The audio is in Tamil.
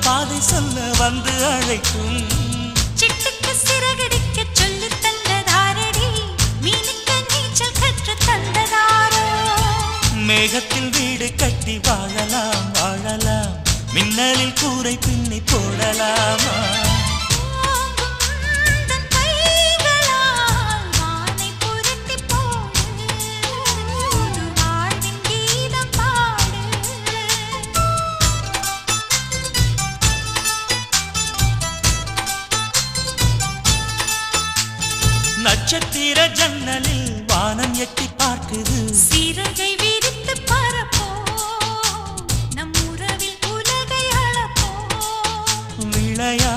பாதை சொல்ல வந்து அழைக்கும் சிட்டுக்கு சிறகடிக்க சொல்லி தந்ததாரடி மீனுக்கு நீச்சல் கற்று தந்ததாரோ மேகத்தில் வீடு கட்டி வாழலாம் வாழலாம் மின்னலில் கூரை பின்னி போடலாமா நட்சத்திர ஜன்னலில் வானம் எட்டி பார்க்குது சிறகை விரித்து பரப்போ நம் உறவில் உலகை அளப்போ விளையா